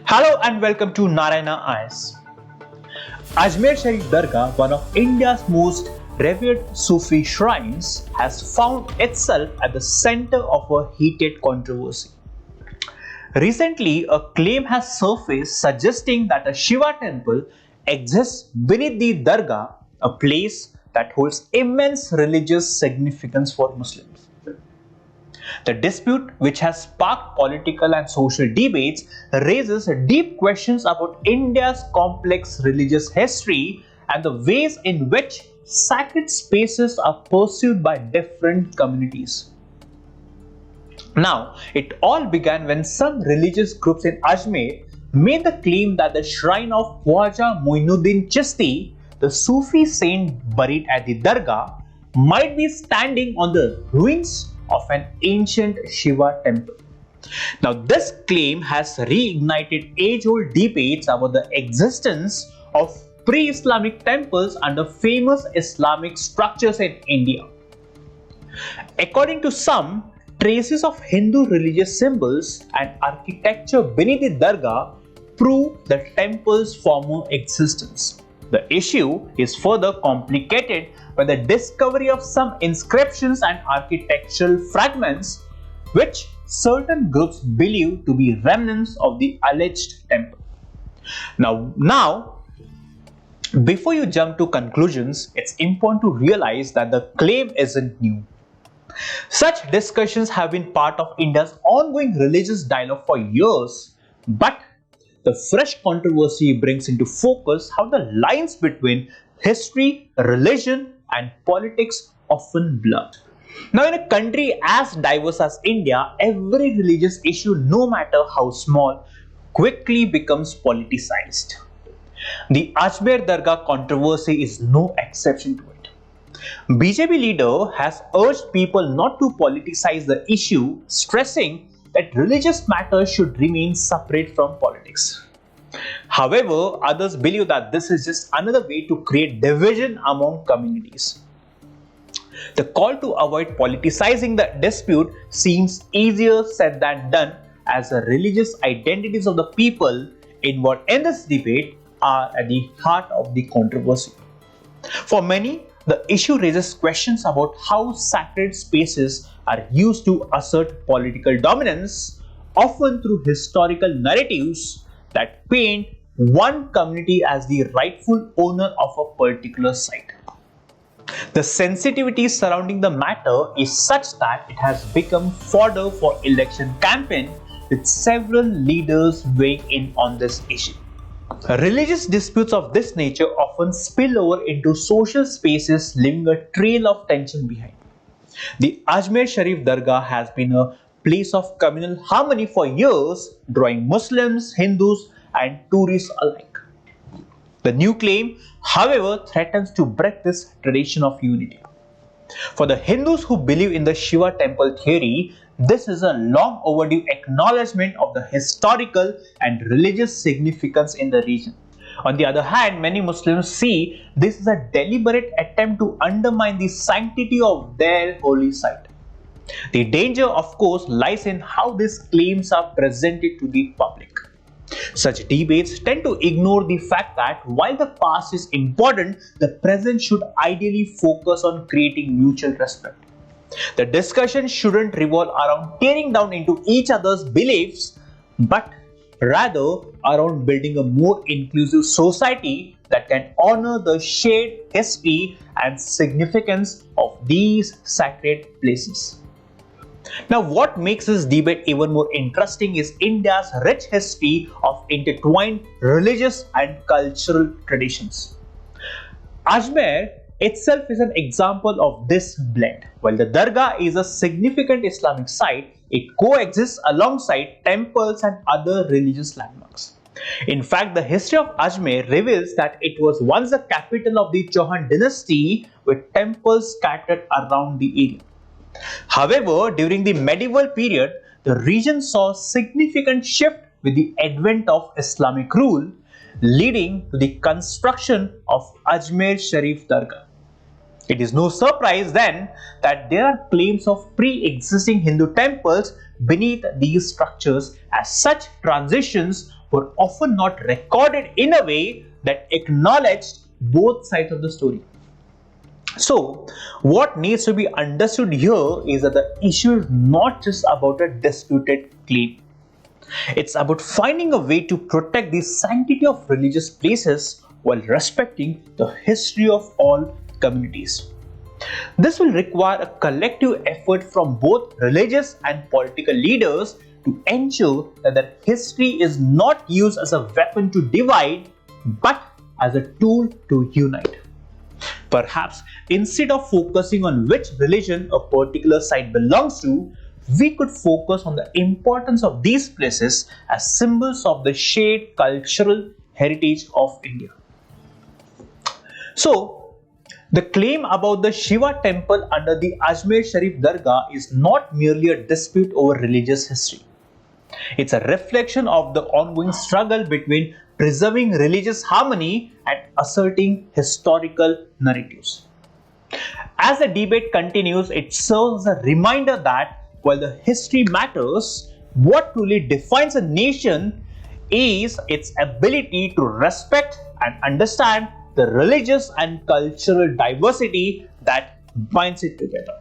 Hello and welcome to Narayana Eyes. Ajmer Sharif Dargah, one of India's most revered Sufi shrines, has found itself at the center of a heated controversy. Recently, a claim has surfaced suggesting that a Shiva temple exists beneath the Dargah, a place that holds immense religious significance for Muslims. The dispute, which has sparked political and social debates, raises deep questions about India's complex religious history and the ways in which sacred spaces are pursued by different communities. Now, it all began when some religious groups in Ajmer made the claim that the shrine of Khwaja Moinuddin Chishti, the Sufi saint buried at the Dargah, might be standing on the ruins of an ancient Shiva temple. Now, this claim has reignited age-old debates about the existence of pre-Islamic temples under famous Islamic structures in India. According to some, traces of Hindu religious symbols and architecture beneath the Dargah prove the temple's former existence. The issue is further complicated by the discovery of some inscriptions and architectural fragments which certain groups believe to be remnants of the alleged temple. Now, before you jump to conclusions, it's important to realize that the claim isn't new. Such discussions have been part of India's ongoing religious dialogue for years, but the fresh controversy brings into focus how the lines between history, religion, and politics often blur. Now, in a country as diverse as India, every religious issue, no matter how small, quickly becomes politicized. The Ajmer Dargah controversy is no exception to it. BJP leader has urged people not to politicize the issue, stressing that religious matters should remain separate from politics. However, others believe that this is just another way to create division among communities. The call to avoid politicizing the dispute seems easier said than done, as the religious identities of the people involved in this debate are at the heart of the controversy. For many, the issue raises questions about how sacred spaces are used to assert political dominance, often through historical narratives that paint one community as the rightful owner of a particular site. The sensitivity surrounding the matter is such that it has become fodder for election campaign, with several leaders weighing in on this issue. Religious disputes of this nature often spill over into social spaces, leaving a trail of tension behind. The Ajmer Sharif Dargah has been a place of communal harmony for years, drawing Muslims, Hindus, and tourists alike. The new claim, however, threatens to break this tradition of unity. For the Hindus who believe in the Shiva temple theory, this is a long overdue acknowledgement of the historical and religious significance in the region. On the other hand, many Muslims see this as a deliberate attempt to undermine the sanctity of their holy site. The danger, of course, lies in how these claims are presented to the public. Such debates tend to ignore the fact that while the past is important, the present should ideally focus on creating mutual respect. The discussion shouldn't revolve around tearing down into each other's beliefs, but rather around building a more inclusive society that can honor the shared history and significance of these sacred places. Now, what makes this debate even more interesting is India's rich history of intertwined religious and cultural traditions. Ajmer itself is an example of this blend. While the Dargah is a significant Islamic site, it coexists alongside temples and other religious landmarks. In fact, the history of Ajmer reveals that it was once the capital of the Chauhan dynasty, with temples scattered around the area. However, during the medieval period, the region saw a significant shift with the advent of Islamic rule, leading to the construction of Ajmer Sharif Dargah. It is no surprise then that there are claims of pre-existing Hindu temples beneath these structures, as such transitions were often not recorded in a way that acknowledged both sides of the story. So, what needs to be understood here is that the issue is not just about a disputed claim. It's about finding a way to protect the sanctity of religious places while respecting the history of all communities. This will require a collective effort from both religious and political leaders to ensure that their history is not used as a weapon to divide, but as a tool to unite. Perhaps instead of focusing on which religion a particular site belongs to, we could focus on the importance of these places as symbols of the shared cultural heritage of India. So, the claim about the Shiva temple under the Ajmer Sharif Dargah is not merely a dispute over religious history. It's a reflection of the ongoing struggle between preserving religious harmony and asserting historical narratives. As the debate continues, it serves as a reminder that while the history matters, what truly defines a nation is its ability to respect and understand the religious and cultural diversity that binds it together.